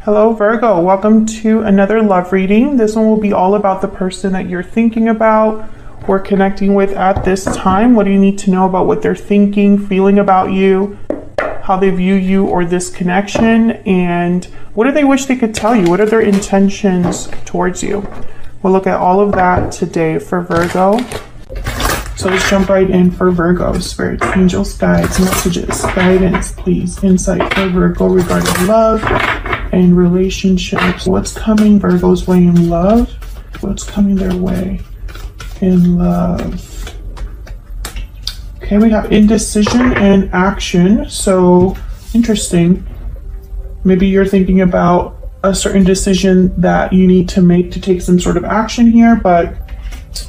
Hello Virgo, welcome to another love reading. This one will be all about the person that you're thinking about or connecting with at this time. What do you need to know about what they're thinking, feeling about you, how they view you or this connection, and what do they wish they could tell you? What are their intentions towards you? We'll look at all of that today for Virgo. So let's jump right in for Virgo. Spirits, angels, guides, messages, guidance, please. Insight for Virgo regarding love and relationships. What's coming Virgo's way in love? What's coming their way in love? Okay, we have indecision and action. So interesting. Maybe you're thinking about a certain decision that you need to make to take some sort of action here, but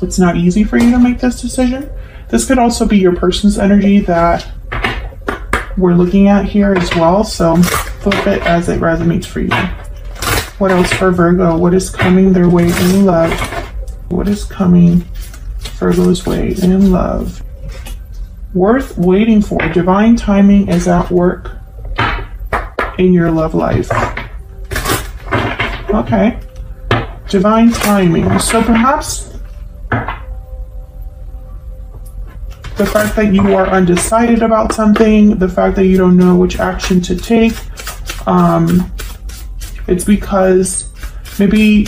it's not easy for you to make this decision. This could also be your person's energy that we're looking at here as well. So flip it as it resonates for you. What else for Virgo? What is coming their way in love? What is coming Virgo's way in love? Worth waiting for. Divine timing is at work in your love life. Okay. Divine timing. So perhaps the fact that you are undecided about something, the fact that you don't know which action to take, it's because maybe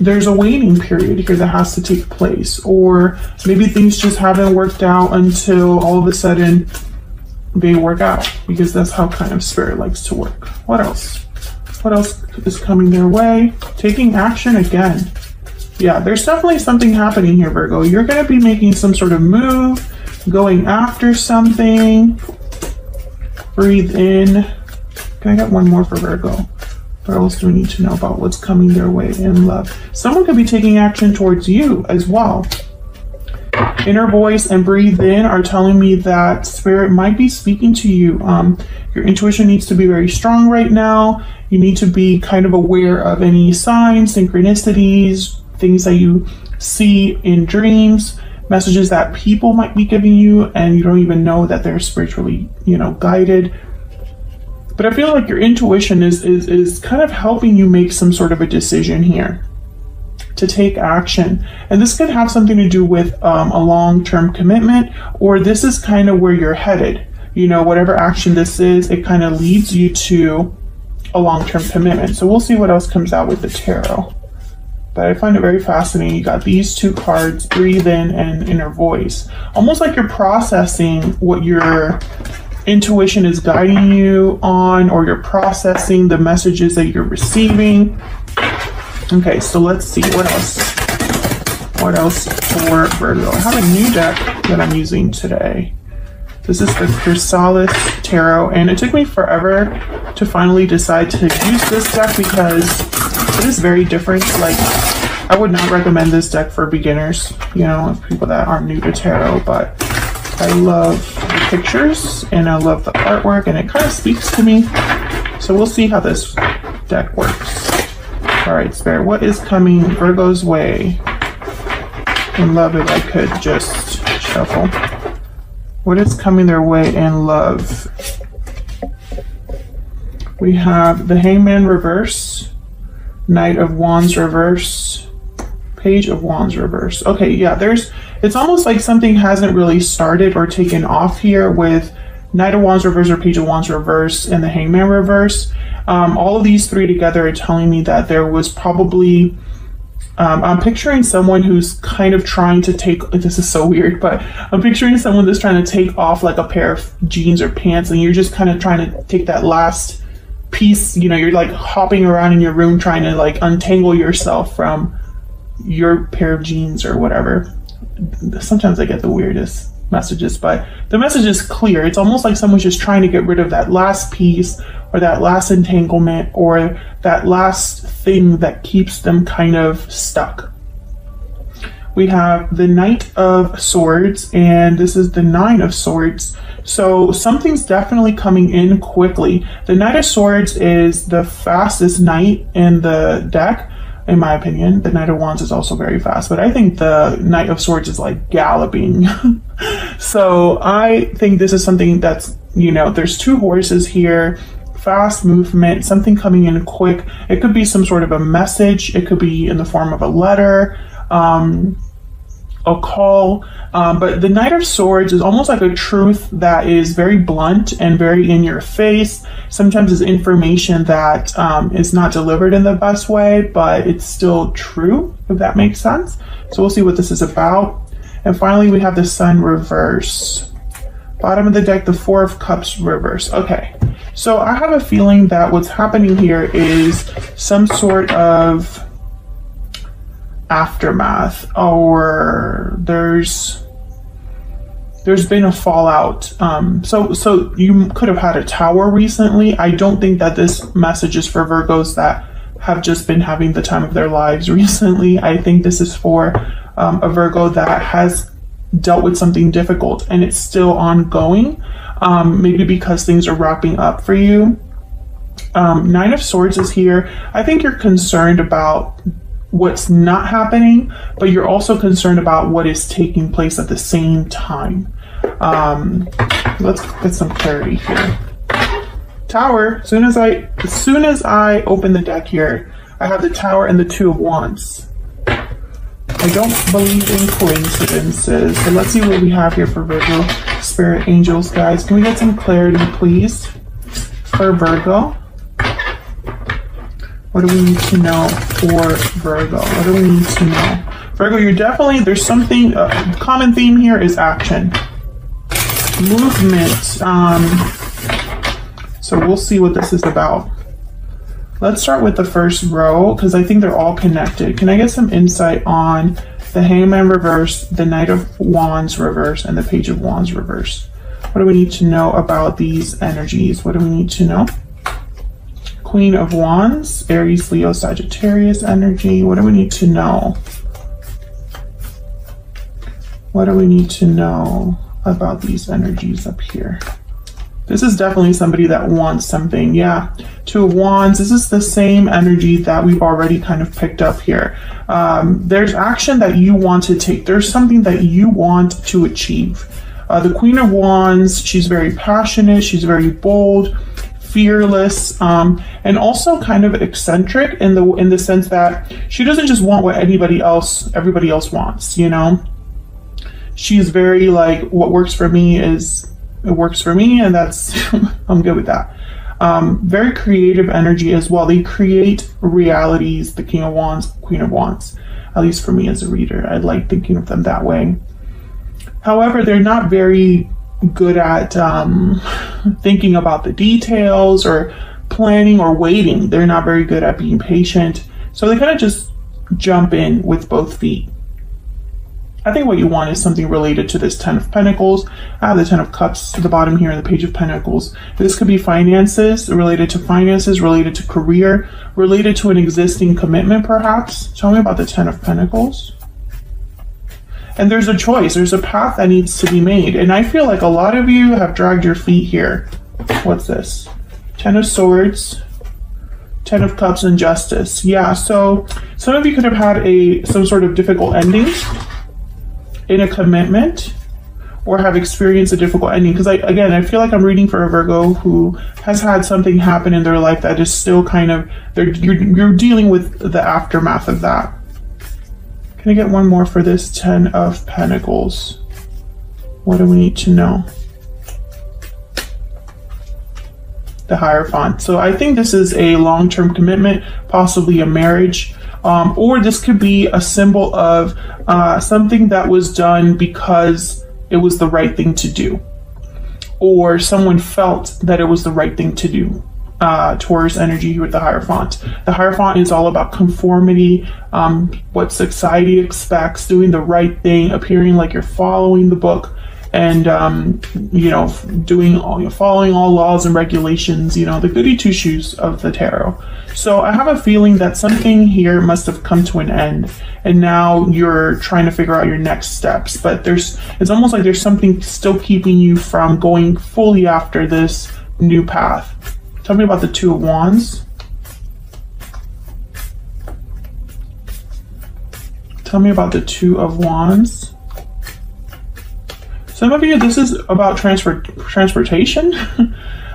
there's a waiting period here that has to take place, or maybe things just haven't worked out until all of a sudden they work out, because that's how kind of spirit likes to work. What else? What else is coming their way? Taking action again. Yeah, there's definitely something happening here, Virgo. You're going to be making some sort of move, going after something. Breathe in. Can I get one more for Virgo? What else do we need to know about what's coming their way in love? Someone could be taking action towards you as well. Inner voice and breathe in are telling me that spirit might be speaking to you. Your intuition needs to be very strong right now. You need to be kind of aware of any signs, synchronicities, things that you see in dreams, messages that people might be giving you and you don't even know that they're spiritually, guided. But I feel like your intuition is kind of helping you make some sort of a decision here to take action. And this could have something to do with a long-term commitment, or this is kind of where you're headed. Whatever action this is, it kind of leads you to a long-term commitment. So we'll see what else comes out with the tarot. But I find it very fascinating. You got these two cards, breathe in and inner voice. Almost like you're processing what your intuition is guiding you on, or you're processing the messages that you're receiving. Okay, so let's see what else. What else for Virgo? I have a new deck that I'm using today. This is the Chrysalis Tarot, and it took me forever to finally decide to use this deck because it is very different. Like, I would not recommend this deck for beginners, people that aren't new to tarot, but I love the pictures and I love the artwork, and it kind of speaks to me. So we'll see how this deck works. All right, Spirit, what is coming Virgo's way in love if I could just shuffle? What is coming their way in love? We have the Hangman reverse, Knight of Wands reverse, Page of Wands reverse. Okay, yeah, it's almost like something hasn't really started or taken off here with Knight of Wands reverse or Page of Wands reverse and the Hangman reverse. All of these three together are telling me that there was probably, I'm picturing someone who's kind of trying to take, this is so weird, but I'm picturing someone that's trying to take off like a pair of jeans or pants, and you're just kind of trying to take that last piece, you're like hopping around in your room trying to like untangle yourself from your pair of jeans or whatever. Sometimes I get the weirdest messages, but the message is clear. It's almost like someone's just trying to get rid of that last piece, or that last entanglement, or that last thing that keeps them kind of stuck. We have the Knight of Swords, and this is the Nine of Swords. So something's definitely coming in quickly. The Knight of Swords is the fastest knight in the deck, in my opinion. The Knight of Wands is also very fast, but I think the Knight of Swords is like galloping. So I think this is something that's, there's two horses here fast movement, something coming in quick. It could be some sort of a message. It could be in the form of a letter, a call. But the Knight of Swords is almost like a truth that is very blunt and very in your face. Sometimes it's information that is not delivered in the best way, but it's still true, if that makes sense. So we'll see what this is about. And finally, we have the Sun reverse. Bottom of the deck, the Four of Cups reverse. Okay, so I have a feeling that what's happening here is some sort of aftermath, or there's been a fallout. So you could have had a Tower recently. I don't think that this message is for Virgos that have just been having the time of their lives recently. I think this is for a Virgo that has dealt with something difficult and it's still ongoing, maybe because things are wrapping up for you. Nine of Swords is here. I think you're concerned about what's not happening, but you're also concerned about what is taking place at the same time. Let's get some clarity here. Tower, as soon as I open the deck here, I have the Tower and the Two of Wands. I don't believe in coincidences. So let's see what we have here for Virgo. Spirit, angels, guys. Can we get some clarity, please, for Virgo? What do we need to know for Virgo? What do we need to know? Virgo, you're definitely, there's something, common theme here is action. Movement. So we'll see what this is about. Let's start with the first row, because I think they're all connected. Can I get some insight on the Hangman reverse, the Knight of Wands reverse, and the Page of Wands reverse? What do we need to know about these energies? What do we need to know? Queen of Wands, Aries, Leo, Sagittarius energy. What do we need to know? What do we need to know about these energies up here? This is definitely somebody that wants something. Yeah, Two of Wands. This is the same energy that we've already kind of picked up here. There's action that you want to take. There's something that you want to achieve. The Queen of Wands, she's very passionate. She's very bold, fearless, and also kind of eccentric in the sense that she doesn't just want what everybody else wants, you know? She's very like, what works for me is, it works for me, and that's, I'm good with that. Very creative energy as well. They create realities, the King of Wands, Queen of Wands, at least for me as a reader. I like thinking of them that way. However, they're not very good at thinking about the details or planning or waiting. They're not very good at being patient. So they kind of just jump in with both feet. I think what you want is something related to this Ten of Pentacles. I have the Ten of Cups at the bottom here and the Page of Pentacles. This could be finances, related to career, related to an existing commitment perhaps. Tell me about the Ten of Pentacles. And there's a choice, there's a path that needs to be made. And I feel like a lot of you have dragged your feet here. What's this? Ten of Swords, Ten of Cups, and Justice. Yeah, so some of you could have had some sort of difficult ending in a commitment, or have experienced a difficult ending. Because I feel like I'm reading for a Virgo who has had something happen in their life that is still kind of, you're dealing with the aftermath of that. Can I get one more for this Ten of Pentacles? What do we need to know? The Hierophant. So I think this is a long-term commitment, possibly a marriage. Or this could be a symbol of something that was done because it was the right thing to do, or someone felt that it was the right thing to do. Taurus energy here with the Hierophant. The Hierophant is all about conformity, what society expects, doing the right thing, appearing like you're following the book, and following all laws and regulations, the goody two shoes of the tarot. So I have a feeling that something here must have come to an end, and now you're trying to figure out your next steps. But it's almost like there's something still keeping you from going fully after this new path. Tell me about the Two of Wands. Tell me about the Two of Wands. Some of you, this is about transportation.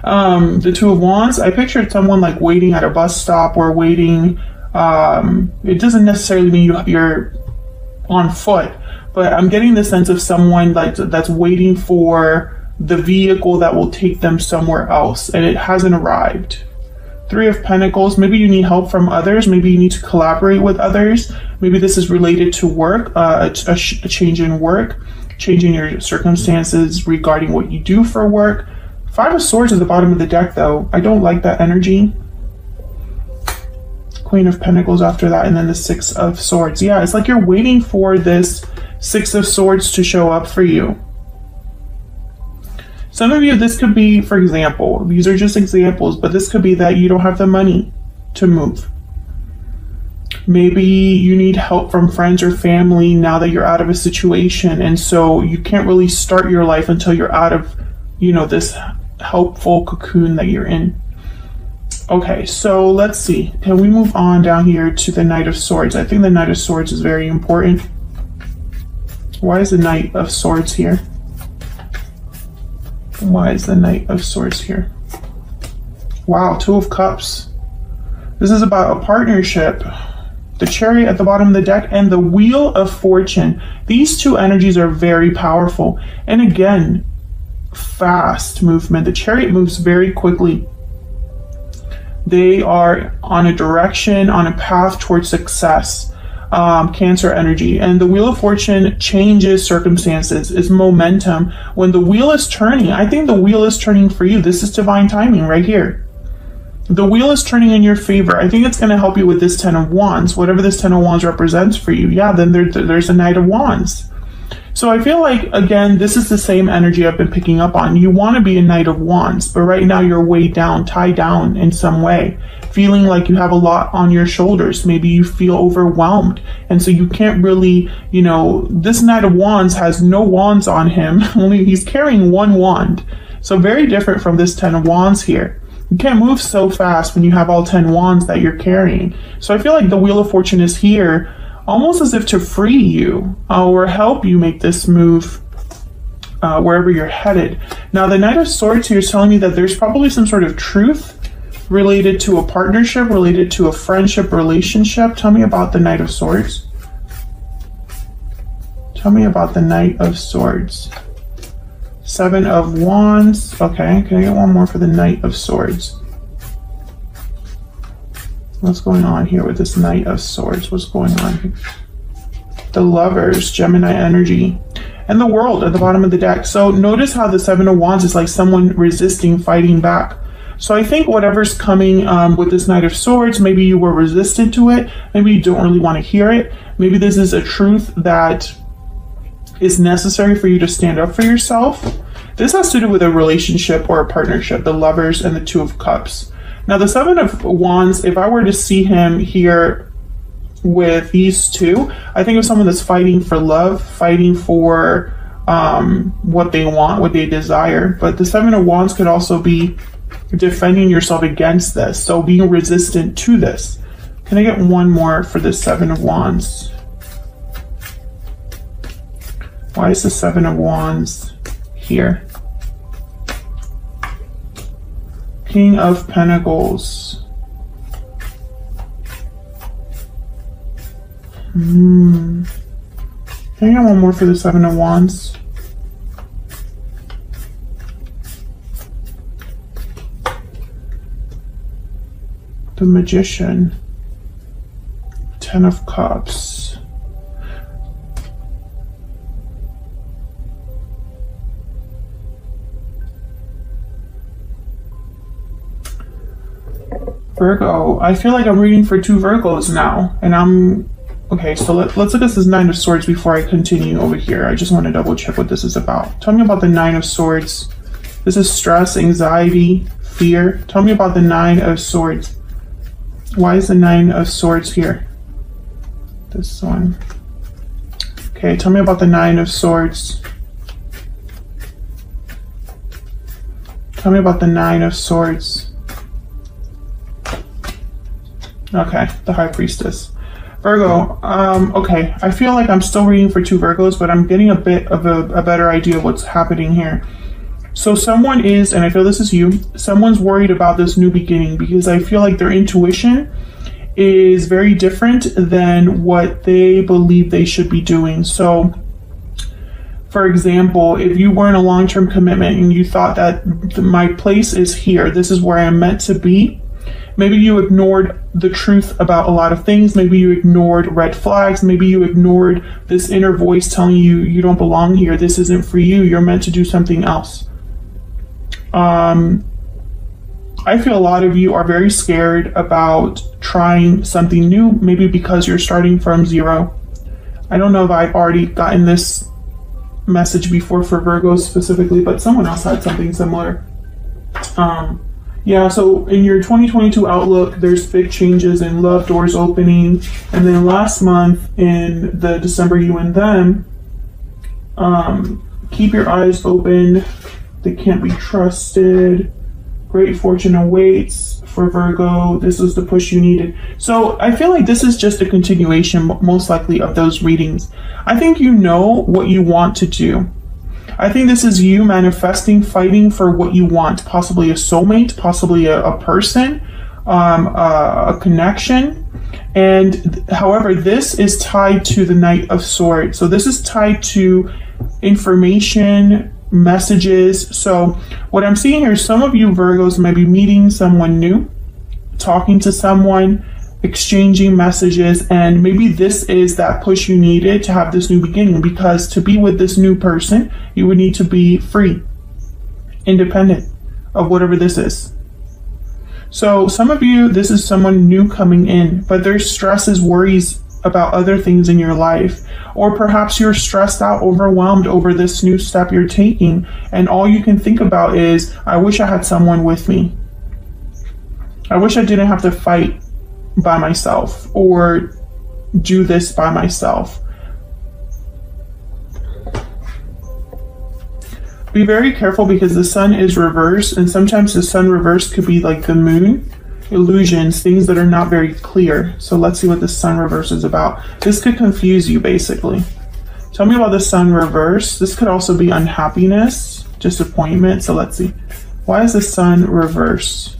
The Two of Wands, I pictured someone like waiting at a bus stop or waiting. It doesn't necessarily mean you're on foot, but I'm getting the sense of someone like that's waiting for the vehicle that will take them somewhere else, and it hasn't arrived. Three of Pentacles, maybe you need help from others, maybe you need to collaborate with others, maybe this is related to work, a change in work, changing your circumstances regarding what you do for work. Five of Swords at the bottom of the deck though, I don't like that energy. Queen of Pentacles after that, and then the Six of Swords. Yeah, it's like you're waiting for this Six of Swords to show up for you. Some of you, this could be, for example, these are just examples, but this could be that you don't have the money to move. Maybe you need help from friends or family now that you're out of a situation, and so you can't really start your life until you're out of, this helpful cocoon that you're in. Okay, so let's see. Can we move on down here to the Knight of Swords? I think the Knight of Swords is very important. Why is the Knight of Swords here? Why is the Knight of Swords here? Wow, Two of Cups. This is about a partnership. The Chariot at the bottom of the deck and the Wheel of Fortune. These two energies are very powerful. And again, fast movement. The Chariot moves very quickly. They are on a direction, on a path towards success. Cancer energy, and the Wheel of Fortune changes circumstances, is momentum. When the wheel is turning, I think the wheel is turning for you. This is divine timing right here. The wheel is turning in your favor. I think it's going to help you with this Ten of Wands, whatever this Ten of Wands represents for you. Yeah, then there's a Knight of Wands. So I feel like, again, this is the same energy I've been picking up on. You want to be a Knight of Wands, but right now you're weighed down, tied down in some way, feeling like you have a lot on your shoulders. Maybe you feel overwhelmed, and so you can't really, this Knight of Wands has no wands on him, only he's carrying one wand. So very different from this Ten of Wands here. You can't move so fast when you have all 10 wands that you're carrying. So I feel like the Wheel of Fortune is here almost as if to free you or help you make this move wherever you're headed. Now, the Knight of Swords here is telling me that there's probably some sort of truth related to a partnership, related to a friendship, relationship. Tell me about the Knight of Swords. Tell me about the Knight of Swords. Seven of Wands. Okay, can I get one more for the Knight of Swords? What's going on here with this Knight of Swords? What's going on here? The Lovers, Gemini energy, and the World at the bottom of the deck. So notice how the Seven of Wands is like someone resisting, fighting back. So I think whatever's coming with this Knight of Swords, maybe you were resistant to it. Maybe you don't really want to hear it. Maybe this is a truth that is necessary for you to stand up for yourself. This has to do with a relationship or a partnership, the Lovers and the Two of Cups. Now, the Seven of Wands, if I were to see him here with these two, I think of someone that's fighting for love, fighting for what they want, what they desire. But the Seven of Wands could also be defending yourself against this, so being resistant to this. Can I get one more for the Seven of Wands? Why is the Seven of Wands here? King of Pentacles. Can I get one more for the Seven of Wands? The Magician. Ten of Cups. Virgo. I feel like I'm reading for two Virgos now, and I'm okay. So let's look at this Nine of Swords before I continue over here. I just want to double check what this is about. Tell me about the Nine of Swords. This is stress, anxiety, fear. Tell me about the Nine of Swords. Why is the Nine of Swords here? This one. Okay, tell me about the Nine of Swords. Tell me about the Nine of Swords. Okay, the High Priestess. Virgo, okay, I feel like I'm still reading for two Virgos, but I'm getting a bit of a better idea of what's happening here. So someone is, and I feel this is you, someone's worried about this new beginning because I feel like their intuition is very different than what they believe they should be doing. So for example, if you were in a long-term commitment and you thought that my place is here, this is where I'm meant to be, maybe you ignored the truth about a lot of things. Maybe you ignored red flags. Maybe you ignored this inner voice telling you you don't belong here. This isn't for you. You're meant to do something else. I feel a lot of you are very scared about trying something new, maybe because you're starting from zero. I don't know if I've already gotten this message before for Virgos specifically, but someone else had something similar. Yeah, so in your 2022 outlook, there's big changes in love doors opening. And then last month in the December you and them, keep your eyes open. They can't be trusted. Great fortune awaits for Virgo. This is the push you needed. So I feel like this is just a continuation, most likely, of those readings. I think you know what you want to do. I think this is you manifesting, fighting for what you want, possibly a soulmate, possibly a person, a connection. And however, this is tied to the Knight of Swords. So this is tied to information, messages. So what I'm seeing here, some of you Virgos might be meeting someone new, talking to someone, exchanging messages, and maybe this is that push you needed to have this new beginning, because to be with this new person, you would need to be free, independent of whatever this is. So some of you, this is someone new coming in, but there's stresses, worries about other things in your life, or perhaps you're stressed out, overwhelmed over this new step you're taking, and all you can think about is, I wish I had someone with me. I wish I didn't have to fight by myself or do this by myself. Be very careful because the sun is reversed, and sometimes the sun reversed could be like the moon, illusions, things that are not very clear. So let's see what the sun reverse is about. This could confuse you, basically. Tell me about the sun reverse. This could also be unhappiness, disappointment. So let's see. Why is the sun reverse?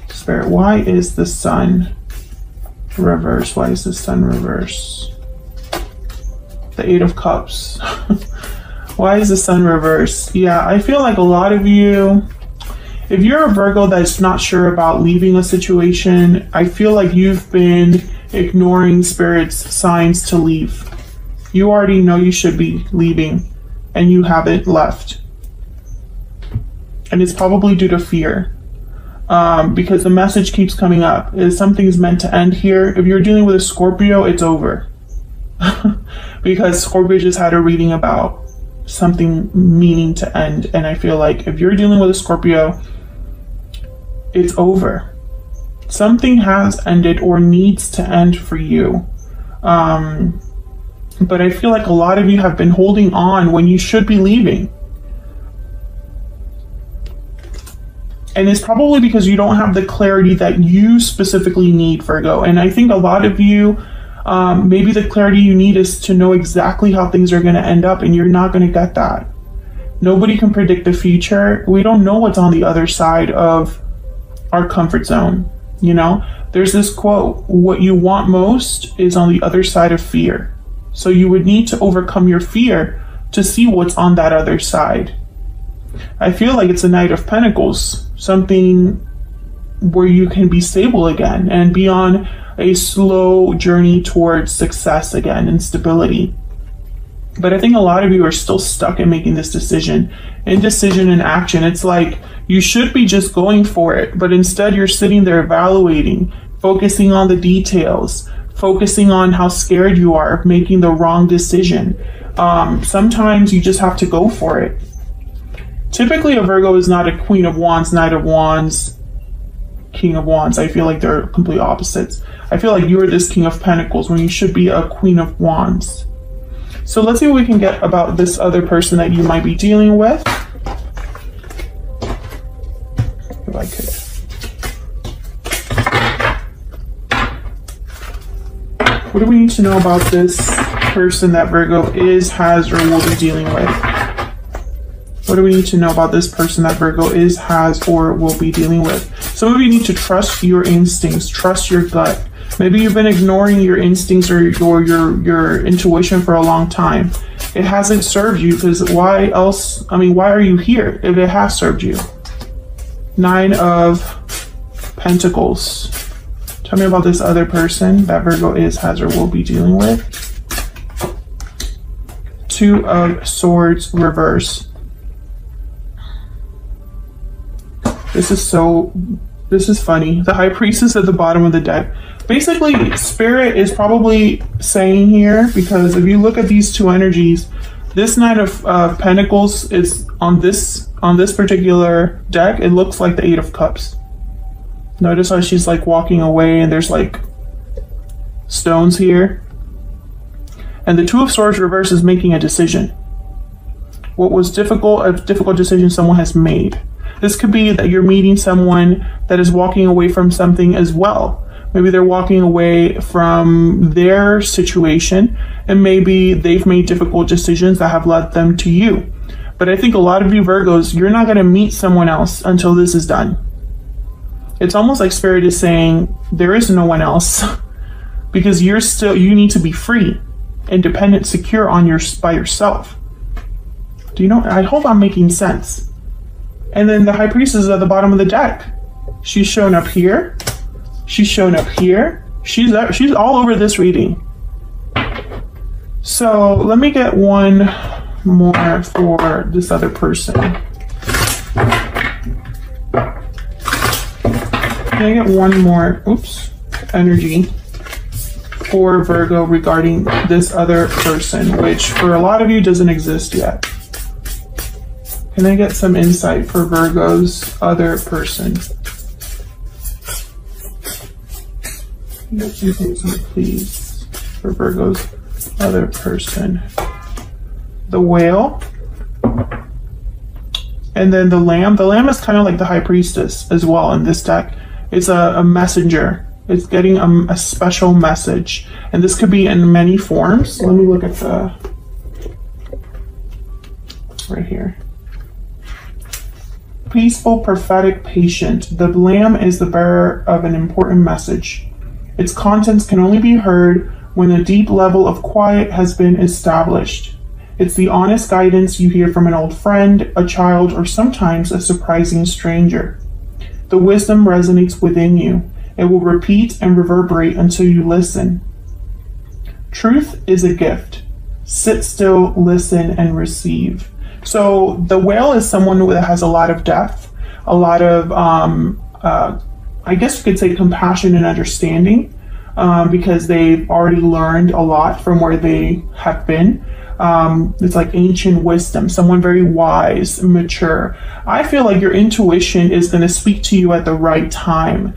Spirit, why is the sun reverse? Why is the sun reverse? The Eight of Cups. Why is the sun reverse? Yeah, I feel like a lot of you, if you're a Virgo that's not sure about leaving a situation, I feel like you've been ignoring Spirit's signs to leave. You already know you should be leaving and you haven't left. And it's probably due to fear. Because the message keeps coming up is something's meant to end here. If you're dealing with a Scorpio, it's over. Because Scorpio just had a reading about something meaning to end. And I feel like if you're dealing with a Scorpio, it's over. Something has ended or needs to end for you. But I feel like a lot of you have been holding on when you should be leaving. And it's probably because you don't have the clarity that you specifically need, Virgo. And I think a lot of you, maybe the clarity you need is to know exactly how things are going to end up, and you're not going to get that. Nobody can predict the future. We don't know what's on the other side of our comfort zone. You know, there's this quote, what you want most is on the other side of fear. So you would need to overcome your fear to see what's on that other side. I feel like it's a Knight of Pentacles, something where you can be stable again and be on a slow journey towards success again and stability. But I think a lot of you are still stuck in making this decision. Indecision and action. It's like you should be just going for it, but instead you're sitting there evaluating, focusing on the details, focusing on how scared you are of making the wrong decision. Sometimes you just have to go for it. Typically, a Virgo is not a Queen of Wands, Knight of Wands, King of Wands. I feel like they're complete opposites. I feel like you're this King of Pentacles when you should be a Queen of Wands. So let's see what we can get about this other person that you might be dealing with. If I could. What do we need to know about this person that Virgo is, has, or will be dealing with? What do we need to know about this person that Virgo is, has, or will be dealing with? Some of you need to trust your instincts, trust your gut. Maybe you've been ignoring your instincts or your intuition for a long time. It hasn't served you, because why else? I mean, why are you here if it has served you? 9 of Pentacles. Tell me about this other person that Virgo is, has, or will be dealing with. 2 of Swords reverse. This is funny. The High Priestess at the bottom of the deck. Basically, Spirit is probably saying here, because if you look at these two energies, this Knight of Pentacles is on this particular deck. It looks like the 8 of Cups. Notice how she's like walking away and there's like stones here. And the 2 of Swords reverse is making a decision. What was difficult, a difficult decision someone has made. This could be that you're meeting someone that is walking away from something as well. Maybe they're walking away from their situation, and maybe they've made difficult decisions that have led them to you. But I think a lot of you Virgos, you're not going to meet someone else until this is done. It's almost like Spirit is saying there is no one else because you need to be free, independent, secure by yourself. Do you know? I hope I'm making sense. And then the High Priestess is at the bottom of the deck. She's shown up here. She's shown up here. She's all over this reading. So let me get one more for this other person. Can I get one more, energy for Virgo regarding this other person, which for a lot of you doesn't exist yet. Can I get some insight for Virgo's other person? Get some insight, please, for Virgo's other person. The Whale. And then the Lamb. The Lamb is kind of like the High Priestess as well in this deck. It's a messenger. It's getting a special message. And this could be in many forms. Let me look at the... right here. Peaceful, prophetic, patient. The Lamb is the bearer of an important message. Its contents can only be heard when a deep level of quiet has been established. It's the honest guidance you hear from an old friend, a child, or sometimes a surprising stranger. The wisdom resonates within you. It will repeat and reverberate until you listen. Truth is a gift. Sit still, listen, and receive. So the Whale is someone that has a lot of depth, a lot of, I guess you could say, compassion and understanding, because they've already learned a lot from where they have been. It's like ancient wisdom, someone very wise, mature. I feel like your intuition is going to speak to you at the right time,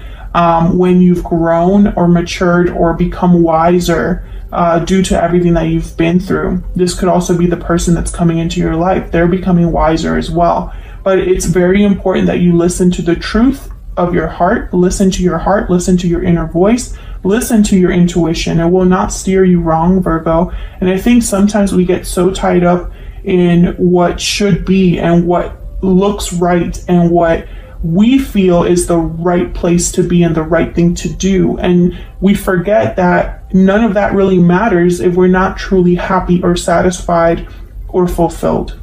when you've grown or matured or become wiser, due to everything that you've been through. This could also be the person that's coming into your life. They're becoming wiser as well. But it's very important that you listen to the truth of your heart, listen to your heart, listen to your inner voice, listen to your intuition. It will not steer you wrong, Virgo. And I think sometimes we get so tied up in what should be and what looks right and what we feel is the right place to be and the right thing to do. And we forget that none of that really matters if we're not truly happy or satisfied or fulfilled.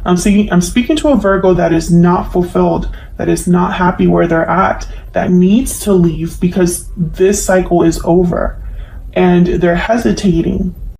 I'm speaking to a Virgo that is not fulfilled, that is not happy where they're at, that needs to leave because this cycle is over. And they're hesitating.